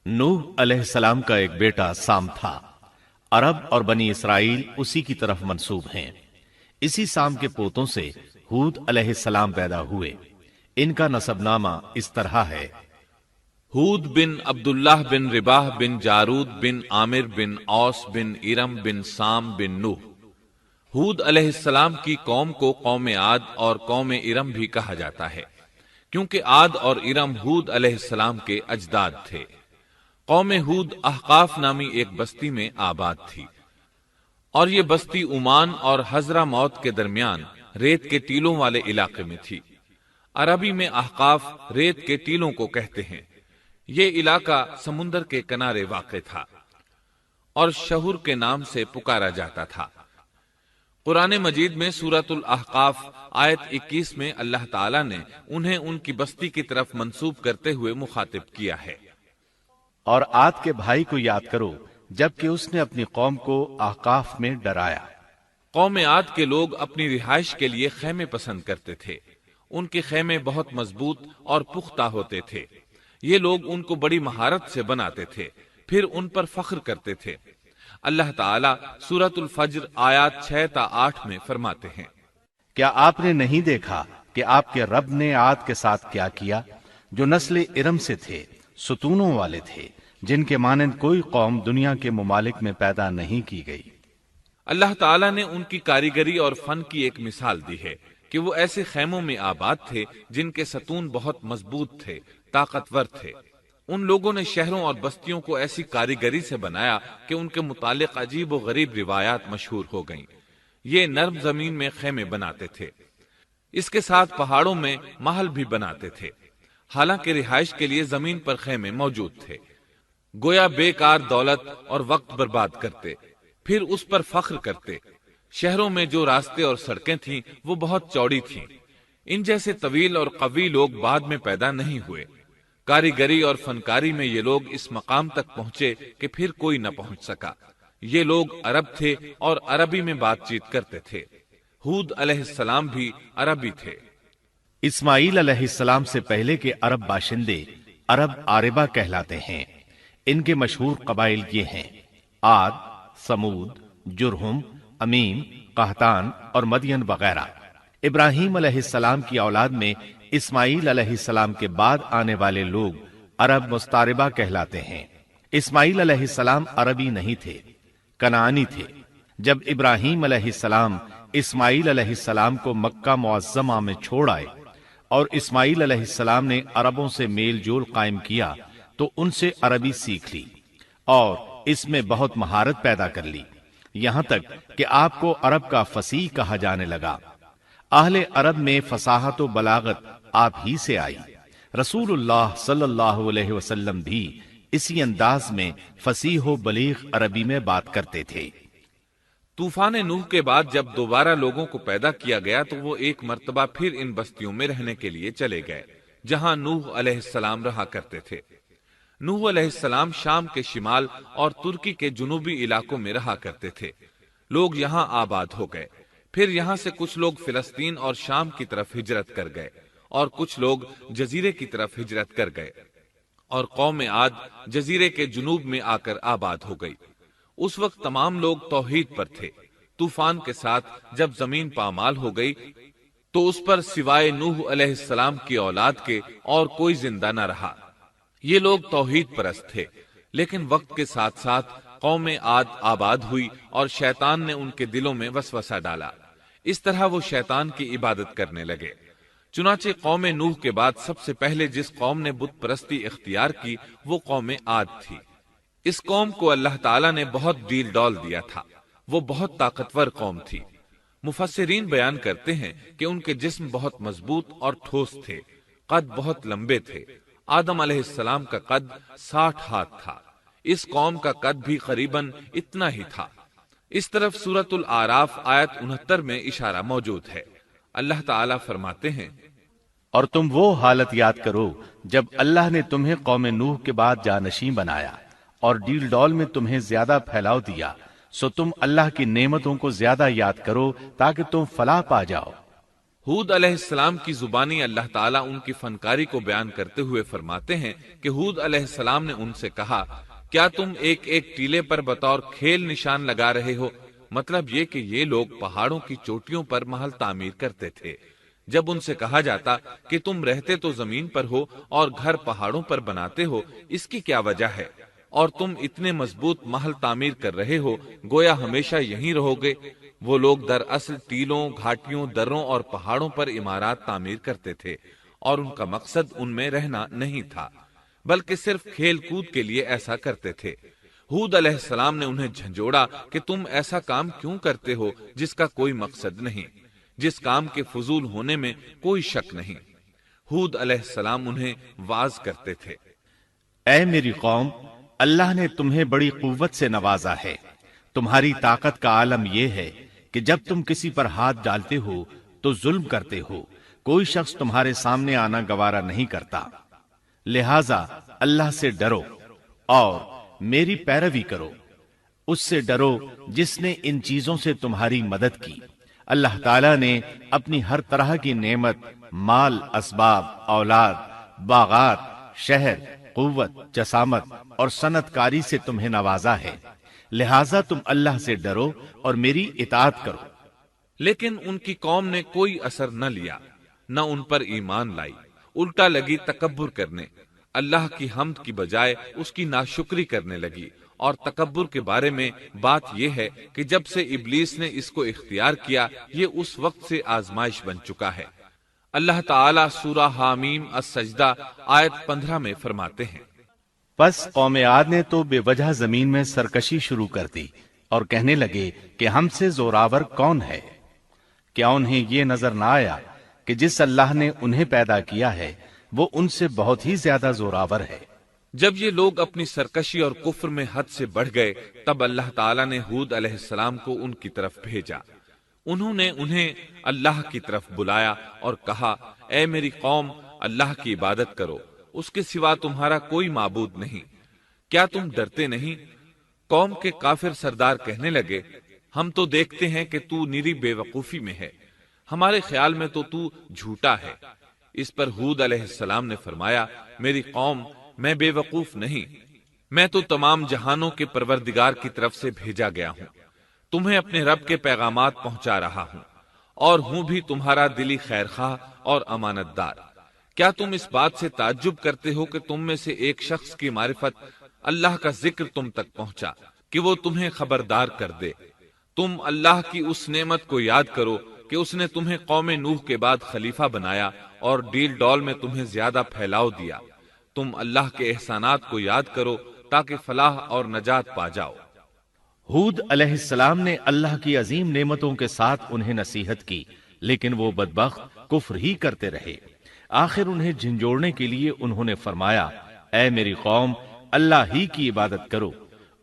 نوح علیہ السلام کا ایک بیٹا سام تھا۔ عرب اور بنی اسرائیل اسی کی طرف منسوب ہیں۔ اسی سام کے پوتوں سے ہود علیہ السلام پیدا ہوئے۔ ان کا نسب نامہ اس طرح ہے: ہود بن عبداللہ بن رباح بن جارود بن عامر بن اوس بن ارم بن سام بن نوح۔ ہود علیہ السلام کی قوم کو قوم عاد اور قوم ارم بھی کہا جاتا ہے، کیونکہ عاد اور ارم ہود علیہ السلام کے اجداد تھے۔ قوم ہود احقاف نامی ایک بستی میں آباد تھی، اور یہ بستی عمان اور حضرہ موت کے درمیان ریت کے ٹیلوں والے علاقے میں تھی۔ عربی میں احقاف ریت کے ٹیلوں کو کہتے ہیں۔ یہ علاقہ سمندر کے کنارے واقع تھا اور شہر کے نام سے پکارا جاتا تھا۔ قرآن مجید میں سورۃ الاحقاف آیت 21 میں اللہ تعالیٰ نے انہیں ان کی بستی کی طرف منسوب کرتے ہوئے مخاطب کیا ہے۔ اور عاد کے بھائی کو یاد کرو جبکہ اس نے اپنی قوم کو احقاف میں ڈرایا۔ قوم عاد کے لوگ اپنی رہائش کے لیے خیمے پسند کرتے تھے۔ ان کے خیمے بہت مضبوط اور پختہ ہوتے تھے۔ یہ لوگ ان کو بڑی مہارت سے بناتے تھے، پھر ان پر فخر کرتے تھے۔ اللہ تعالیٰ سورۃ الفجر آیات 6 تا 8 میں فرماتے ہیں: کیا آپ نے نہیں دیکھا کہ آپ کے رب نے عاد کے ساتھ کیا کیا، جو نسل ارم سے تھے، ستونوں والے تھے، جن کے مانند کوئی قوم دنیا کے ممالک میں پیدا نہیں کی گئی۔ اللہ تعالیٰ نے ان کی کاریگری اور فن کی ایک مثال دی ہے کہ وہ ایسے خیموں میں آباد تھے جن کے ستون بہت مضبوط تھے، طاقتور تھے۔ ان لوگوں نے شہروں اور بستیوں کو ایسی کاریگری سے بنایا کہ ان کے متعلق عجیب و غریب روایات مشہور ہو گئیں۔ یہ نرم زمین میں خیمے بناتے تھے، اس کے ساتھ پہاڑوں میں محل بھی بناتے تھے، حالانکہ رہائش کے لیے زمین پر خیمے موجود تھے۔ گویا بیکار دولت اور وقت برباد کرتے، پھر اس پر فخر کرتے۔ شہروں میں جو راستے اور سڑکیں تھیں وہ بہت چوڑی تھیں۔ ان جیسے طویل اور قوی لوگ بعد میں پیدا نہیں ہوئے۔ کاریگری اور فنکاری میں یہ لوگ اس مقام تک پہنچے کہ پھر کوئی نہ پہنچ سکا۔ یہ لوگ عرب تھے اور عربی میں بات چیت کرتے تھے۔ ہود علیہ السلام بھی عربی تھے۔ اسماعیل علیہ السلام سے پہلے کے عرب باشندے عرب عاربہ کہلاتے ہیں۔ ان کے مشہور قبائل یہ ہیں: عاد، سمود، جرہم، امیم، قحطان اور مدین وغیرہ۔ ابراہیم علیہ السلام کی اولاد میں اسماعیل علیہ السلام کے بعد آنے والے لوگ عرب مستعربہ کہلاتے ہیں۔ اسماعیل علیہ السلام عربی نہیں تھے، کنعانی تھے۔ جب ابراہیم علیہ السلام اسماعیل علیہ السلام کو مکہ معظمہ میں چھوڑ آئے اور اسماعیل علیہ السلام نے عربوں سے میل جول قائم کیا تو ان سے عربی سیکھ لی اور اس میں بہت مہارت پیدا کر لی، یہاں تک کہ آپ کو عرب کا فصیح کہا جانے لگا۔ اہل عرب میں فصاحت و بلاغت آپ ہی سے آئی۔ رسول اللہ صلی اللہ علیہ وسلم بھی اسی انداز میں فصیح و بلیغ عربی میں بات کرتے تھے۔ طوفان نوح کے بعد جب دوبارہ لوگوں کو پیدا کیا گیا تو وہ ایک مرتبہ پھر ان بستیوں میں رہنے کے لیے چلے گئے جہاں نوح علیہ السلام رہا کرتے تھے۔ نوح علیہ السلام شام کے شمال اور ترکی کے جنوبی علاقوں میں رہا کرتے تھے۔ لوگ یہاں آباد ہو گئے۔ پھر یہاں سے کچھ لوگ فلسطین اور شام کی طرف ہجرت کر گئے اور کچھ لوگ جزیرے کی طرف ہجرت کر گئے، اور قوم عاد جزیرے کے جنوب میں آ کر آباد ہو گئی۔ اس وقت تمام لوگ توحید پر تھے۔ طوفان کے ساتھ جب زمین پامال ہو گئی تو اس پر سوائے نوح علیہ السلام کی اولاد کے اور کوئی زندہ نہ رہا۔ یہ لوگ توحید پرست تھے، لیکن وقت کے ساتھ ساتھ قوم عاد آباد ہوئی اور شیطان نے ان کے دلوں میں وسوسہ ڈالا۔ اس طرح وہ شیطان کی عبادت کرنے لگے۔ چنانچہ قوم نوح کے بعد سب سے پہلے جس قوم نے بت پرستی اختیار کی وہ قوم عاد تھی۔ اس قوم کو اللہ تعالیٰ نے بہت ڈیل ڈال دیا تھا۔ وہ بہت طاقتور قوم تھی۔ مفسرین بیان کرتے ہیں کہ ان کے جسم بہت مضبوط اور ٹھوس تھے، قد بہت لمبے تھے۔ آدم علیہ السلام کا قد 60 ہاتھ تھا۔ اس قوم کا قد بھی قریباً اتنا ہی تھا۔ اس طرف سورۃ الاعراف آیت 69 میں اشارہ موجود ہے۔ اللہ تعالیٰ فرماتے ہیں: اور تم وہ حالت یاد کرو جب اللہ نے تمہیں قوم نوح کے بعد جانشین بنایا اور ڈیل ڈول میں تمہیں زیادہ پھیلاؤ دیا، سو تم اللہ کی نعمتوں کو زیادہ یاد کرو تاکہ تم فلاح پا جاؤ۔ ہود علیہ السلام کی زبانی اللہ تعالیٰ ان کی فنکاری کو بیان کرتے ہوئے فرماتے ہیں کہ ہود علیہ السلام نے ان سے کہا، کیا تم ایک ایک ٹیلے پر بطور کھیل نشان لگا رہے ہو؟ مطلب یہ کہ یہ لوگ پہاڑوں کی چوٹیوں پر محل تعمیر کرتے تھے۔ جب ان سے کہا جاتا کہ تم رہتے تو زمین پر ہو اور گھر پہاڑوں پر بناتے ہو، اس کی کیا وجہ ہے؟ اور تم اتنے مضبوط محل تعمیر کر رہے ہو، گویا ہمیشہ یہیں رہو گے۔ وہ لوگ دراصل ٹیلوں، گھاٹیوں، دروں اور پہاڑوں پر عمارات تعمیر کرتے تھے، اور ان کا مقصد ان میں رہنا نہیں تھا، بلکہ صرف کھیل کود کے لیے ایسا کرتے تھے۔ ہود علیہ السلام نے انہیں جھنجھوڑا کہ تم ایسا کام کیوں کرتے ہو جس کا کوئی مقصد نہیں، جس کام کے فضول ہونے میں کوئی شک نہیں۔ ہود علیہ السلام انہیں واعظ کرتے تھے۔ اے میری قوم، اللہ نے تمہیں بڑی قوت سے نوازا ہے۔ تمہاری طاقت کا عالم یہ ہے کہ جب تم کسی پر ہاتھ ڈالتے ہو تو ظلم کرتے ہو، کوئی شخص تمہارے سامنے آنا گوارا نہیں کرتا۔ لہذا اللہ سے ڈرو اور میری پیروی کرو، اس سے ڈرو جس نے ان چیزوں سے تمہاری مدد کی۔ اللہ تعالیٰ نے اپنی ہر طرح کی نعمت، مال، اسباب، اولاد، باغات، شہر، قوت، جسامت اور صنعت کاری سے تمہیں نوازا ہے، لہذا تم اللہ سے ڈرو اور میری اطاعت کرو۔ لیکن ان کی قوم نے کوئی اثر نہ لیا، نہ ان پر ایمان لائی، الٹا لگی تکبر کرنے، اللہ کی حمد کی بجائے اس کی ناشکری کرنے لگی۔ اور تکبر کے بارے میں بات یہ ہے کہ جب سے ابلیس نے اس کو اختیار کیا، یہ اس وقت سے آزمائش بن چکا ہے۔ اللہ تعالیٰ سورہ حامیم السجدہ آیت 15 میں فرماتے ہیں، پس قوم عاد نے تو بے وجہ زمین میں سرکشی شروع کر دی اور کہنے لگے کہ ہم سے زوراور کون ہے؟ کیا انہیں یہ نظر نہ آیا کہ جس اللہ نے انہیں پیدا کیا ہے وہ ان سے بہت ہی زیادہ زوراور ہے؟ جب یہ لوگ اپنی سرکشی اور کفر میں حد سے بڑھ گئے، تب اللہ تعالیٰ نے ہود علیہ السلام کو ان کی طرف بھیجا۔ انہوں نے انہیں اللہ کی طرف بلایا اور کہا، اے میری قوم، اللہ کی عبادت کرو، اس کے سوا تمہارا کوئی معبود نہیں۔ کیا تم ڈرتے نہیں؟ قوم کے کافر سردار کہنے لگے، ہم تو دیکھتے ہیں کہ تو نری بے وقوفی میں ہے، ہمارے خیال میں تو جھوٹا ہے۔ اس پر ہود علیہ السلام نے فرمایا، میری قوم، میں بے وقوف نہیں، میں تو تمام جہانوں کے پروردگار کی طرف سے بھیجا گیا ہوں، تمہیں اپنے رب کے پیغامات پہنچا رہا ہوں، اور ہوں بھی تمہارا دلی خیر خواہ اور امانت دار۔ کیا تم اس بات سے تعجب کرتے ہو کہ تم میں سے ایک شخص کی معرفت، اللہ کا ذکر تم تک پہنچا کہ وہ تمہیں خبردار کر دے؟ تم اللہ کی اس نعمت کو یاد کرو کہ اس نے تمہیں قوم نوح کے بعد خلیفہ بنایا اور ڈیل ڈول میں تمہیں زیادہ پھیلاؤ دیا۔ تم اللہ کے احسانات کو یاد کرو تاکہ فلاح اور نجات پا جاؤ۔ ہود علیہ السلام نے اللہ کی عظیم نعمتوں کے ساتھ انہیں نصیحت کی، لیکن وہ بدبخت کفر ہی کرتے رہے۔ آخر انہیں جھنجھوڑنے کے لیے انہوں نے فرمایا، اے میری قوم، اللہ ہی کی عبادت کرو،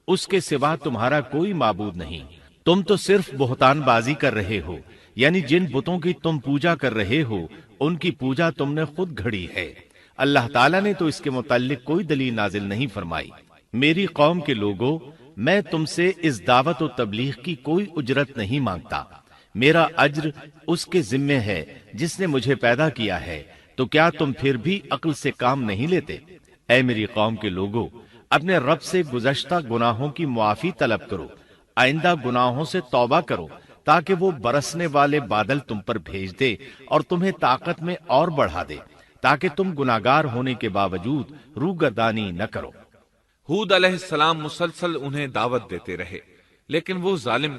اس کے سوا تمہارا کوئی معبود نہیں۔ تم تو صرف بہتان بازی کر رہے ہو، یعنی جن بتوں کی تم پوجا کر رہے ہو ان کی پوجا تم نے خود گھڑی ہے۔ اللہ تعالیٰ نے تو اس کے متعلق کوئی دلیل نازل نہیں فرمائی۔ میری قوم کے لوگوں، میں تم سے اس دعوت و تبلیغ کی کوئی اجرت نہیں مانگتا، میرا اجر اس کے ذمے ہے جس نے مجھے پیدا کیا ہے، تو کیا تم پھر بھی عقل سے کام نہیں لیتے؟ اے میری قوم کے لوگوں، اپنے رب سے گزشتہ گناہوں کی معافی طلب کرو، آئندہ گناہوں سے توبہ کرو، تاکہ وہ برسنے والے بادل تم پر بھیج دے اور تمہیں طاقت میں اور بڑھا دے، تاکہ تم گناہگار ہونے کے باوجود روگردانی نہ کرو۔ ہود علیہ السلام مسلسل انہیں دعوت دیتے رہے، لیکن وہ ظالم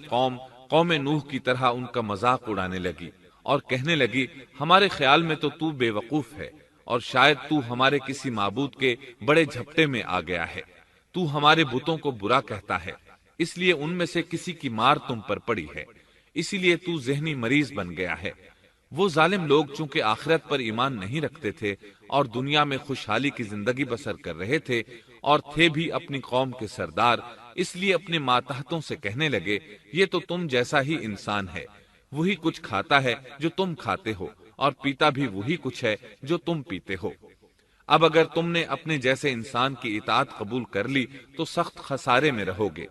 قوم نوح کی طرح ان کا مذاق اڑانے لگی اور کہنے لگی، ہمارے خیال میں تو بے وقوف ہے، اور شاید تو ہمارے کسی معبود کے بڑے جھپٹے میں آ گیا ہے، تو ہمارے بتوں کو برا کہتا ہے، اس لیے ان میں سے کسی کی مار تم پر پڑی ہے، اسی لیے تو ذہنی مریض بن گیا ہے۔ وہ ظالم لوگ چونکہ آخرت پر ایمان نہیں رکھتے تھے اور دنیا میں خوشحالی کی زندگی بسر کر رہے تھے، اور تھے بھی اپنی قوم کے سردار، اس لیے اپنے ماتحتوں سے کہنے لگے، یہ تو تم جیسا ہی انسان ہے، وہی کچھ کھاتا ہے جو تم کھاتے ہو، اور پیتا بھی وہی کچھ ہے جو تم پیتے ہو۔ اب اگر تم نے اپنے جیسے انسان کی اطاعت قبول کر لی تو سخت خسارے میں رہو گے،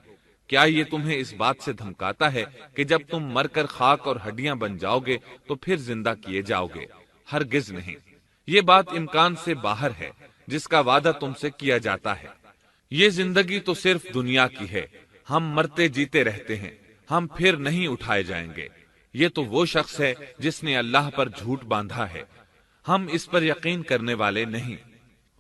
کیا یہ تمہیں اس بات سے دھمکاتا ہے کہ جب تم مر کر خاک اور ہڈیاں بن جاؤ گے تو پھر زندہ کیے جاؤ گے؟ ہرگز نہیں، یہ بات امکان سے باہر ہے جس کا وعدہ تم سے کیا جاتا ہے۔ یہ زندگی تو صرف دنیا کی ہے، ہم مرتے جیتے رہتے ہیں، ہم پھر نہیں اٹھائے جائیں گے۔ یہ تو وہ شخص ہے جس نے اللہ پر جھوٹ باندھا ہے، ہم اس پر یقین کرنے والے نہیں۔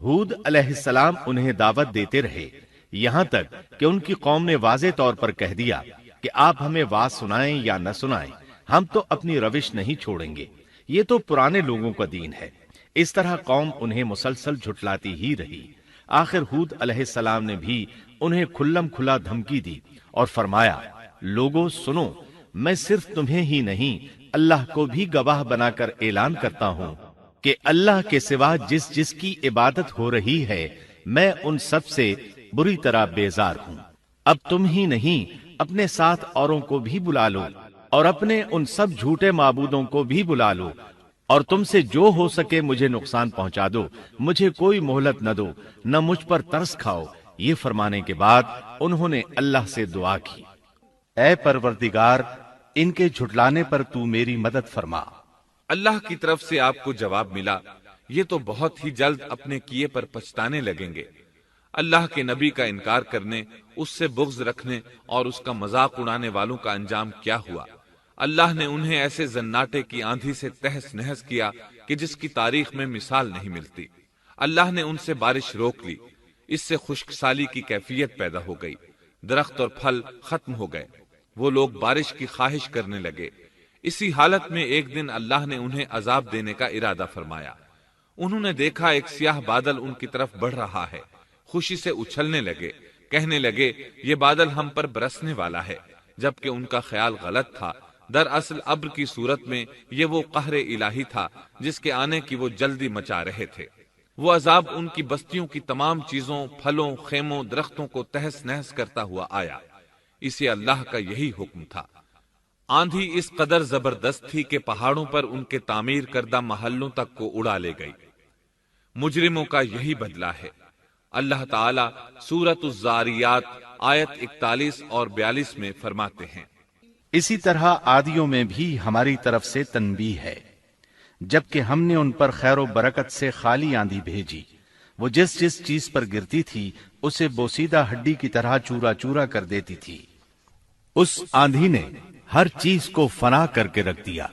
ہود علیہ السلام انہیں دعوت دیتے رہے یہاں تک کہ ان کی قوم نے واضح طور پر کہہ دیا کہ آپ ہمیں واز سنائیں یا نہ سنائیں، ہم تو اپنی روش نہیں چھوڑیں گے، یہ تو پرانے لوگوں کا دین ہے۔ اس طرح قوم انہیں مسلسل جھٹلاتی ہی رہی۔ آخر ہود علیہ السلام نے بھی انہیں کھلم کھلا دھمکی دی اور فرمایا، لوگوں سنو، میں صرف تمہیں ہی نہیں اللہ کو بھی گواہ بنا کر اعلان کرتا ہوں کہ اللہ کے سوا جس کی عبادت ہو رہی ہے میں ان سب سے بری طرح بیزار ہوں۔ اب تم ہی نہیں اپنے ساتھ اوروں کو بھی بلا لو اور اپنے ان سب جھوٹے معبودوں کو بھی بلا لو، اور تم سے جو ہو سکے مجھے نقصان پہنچا دو، مجھے کوئی مہلت نہ دو، نہ مجھ پر ترس کھاؤ۔ یہ فرمانے کے بعد انہوں نے اللہ سے دعا کی، اے پروردگار، ان کے جھٹلانے پر تو میری مدد فرما۔ اللہ کی طرف سے آپ کو جواب ملا، یہ تو بہت ہی جلد اپنے کیے پر پچھتانے لگیں گے۔ اللہ کے نبی کا انکار کرنے، اس سے بغض رکھنے اور اس کا مذاق اڑانے والوں کا انجام کیا ہوا؟ اللہ نے انہیں ایسے زناٹے کی آندھی سے تہس نہس کیا کہ جس کی تاریخ میں مثال نہیں ملتی۔ اللہ نے ان سے بارش روک لی، اس سے خشک سالی کی کیفیت پیدا ہو گئی، درخت اور پھل ختم ہو گئے، وہ لوگ بارش کی خواہش کرنے لگے۔ اسی حالت میں ایک دن اللہ نے انہیں عذاب دینے کا ارادہ فرمایا۔ انہوں نے دیکھا ایک سیاہ بادل ان کی طرف بڑھ رہا ہے، خوشی سے اچھلنے لگے، کہنے لگے یہ بادل ہم پر برسنے والا ہے، جبکہ ان کا خیال غلط تھا۔ دراصل ابر کی صورت میں یہ وہ قہر الہی تھا جس کے آنے کی وہ جلدی مچا رہے تھے۔ وہ عذاب ان کی بستیوں کی تمام چیزوں، پھلوں، خیموں، درختوں کو تہس نہس کرتا ہوا آیا۔ اسے اللہ کا یہی حکم تھا۔ آندھی اس قدر زبردست تھی کہ پہاڑوں پر ان کے تعمیر کردہ محلوں تک کو اڑا لے گئی۔ مجرموں کا یہی بدلہ ہے۔ اللہ تعالیٰ سورۃ الزاریات آیت 41 اور 42 میں فرماتے ہیں، اسی طرح عادیوں میں بھی ہماری طرف سے تنبیہ ہے، جبکہ ہم نے ان پر خیر و برکت سے خالی آندھی بھیجی، وہ جس چیز پر گرتی تھی اسے بوسیدہ ہڈی کی طرح چورا چورا کر دیتی تھی۔ اس آندھی نے ہر چیز کو فنا کر کے رکھ دیا۔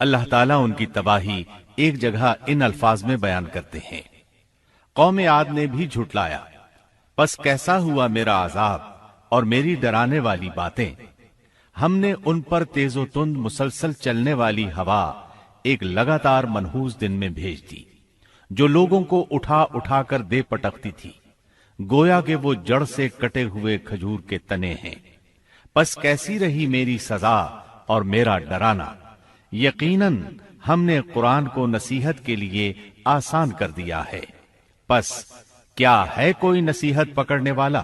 اللہ تعالیٰ ان کی تباہی ایک جگہ ان الفاظ میں بیان کرتے ہیں، قوم عاد نے بھی جھٹلایا، پس کیسا ہوا میرا عذاب اور میری ڈرانے والی باتیں۔ ہم نے ان پر تیز و تند مسلسل چلنے والی ہوا ایک لگاتار منحوس دن میں بھیج دی، جو لوگوں کو اٹھا اٹھا کر دے پٹکتی تھی، گویا کہ وہ جڑ سے کٹے ہوئے کھجور کے تنے ہیں۔ پس کیسی رہی میری سزا اور میرا ڈرانا۔ یقیناً ہم نے قرآن کو نصیحت کے لیے آسان کر دیا ہے، پس کیا ہے کوئی نصیحت پکڑنے والا؟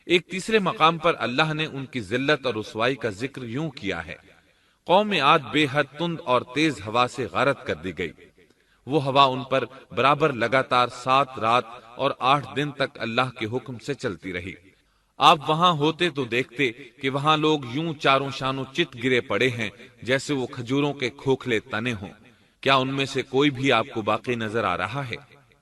ایک تیسرے مقام پر اللہ نے ان کی ذلت اور رسوائی کا ذکر یوں کیا ہے، قوم عاد بے حد تند اور تیز ہوا سے غارت کر دی گئی۔ وہ ہوا ان پر برابر لگاتار 7 رات اور 8 دن تک اللہ کے حکم سے چلتی رہی۔ آپ وہاں ہوتے تو دیکھتے کہ وہاں لوگ یوں چاروں شانوں چت گرے پڑے ہیں جیسے وہ کھجوروں کے کھوکھلے تنے ہوں۔ کیا ان میں سے کوئی بھی آپ کو باقی نظر آ رہا ہے؟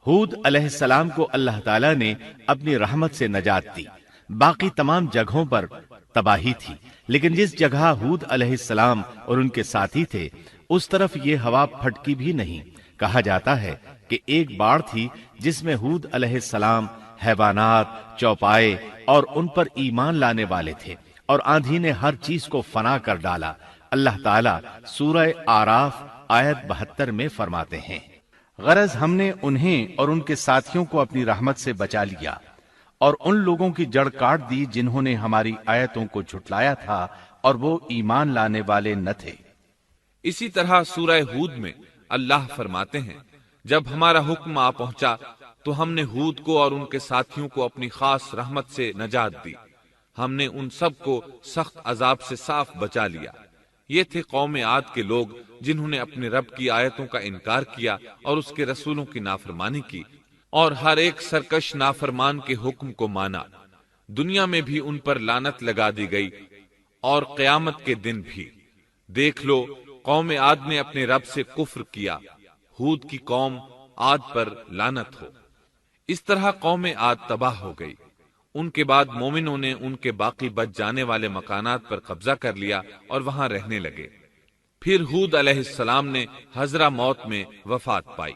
ہود علیہ السلام کو اللہ تعالیٰ نے اپنی رحمت سے نجات دی، باقی تمام جگہوں پر تباہی تھی، لیکن جس جگہ ہود علیہ السلام اور ان کے ساتھی تھے اس طرف یہ ہوا پھٹکی بھی نہیں۔ کہا جاتا ہے کہ ایک باڑ تھی جس میں ہود علیہ السلام، حیوانات، چوپائے اور ان پر ایمان لانے والے تھے، اور آندھی نے ہر چیز کو فنا کر ڈالا۔ اللہ تعالیٰ سورہ آراف آیت 72 میں فرماتے ہیں، غرض ہم نے انہیں اور ان کے ساتھیوں کو اپنی رحمت سے بچا لیا اور ان لوگوں کی جڑ کاٹ دی جنہوں نے ہماری آیتوں کو جھٹلایا تھا اور وہ ایمان لانے والے نہ تھے۔ اسی طرح سورہ ہود میں اللہ فرماتے ہیں، جب ہمارا حکم آ پہنچا تو ہم نے ہود کو اور ان کے ساتھیوں کو اپنی خاص رحمت سے نجات دی، ہم نے ان سب کو سخت عذاب سے صاف بچا لیا۔ یہ تھے قوم عاد کے لوگ جنہوں نے اپنے رب کی آیتوں کا انکار کیا اور اس کے رسولوں کی نافرمانی کی، اور ہر ایک سرکش نافرمان کے حکم کو مانا۔ دنیا میں بھی ان پر لعنت لگا دی گئی اور قیامت کے دن بھی۔ دیکھ لو قوم عاد نے اپنے رب سے کفر کیا، ہود کی قوم عاد پر لعنت ہو۔ اس طرح قوم عاد تباہ ہو گئی۔ ان کے بعد مومنوں نے ان کے باقی بچ جانے والے مکانات پر قبضہ کر لیا اور وہاں رہنے لگے۔ پھر ہود علیہ السلام نے حضرہ موت میں وفات پائی۔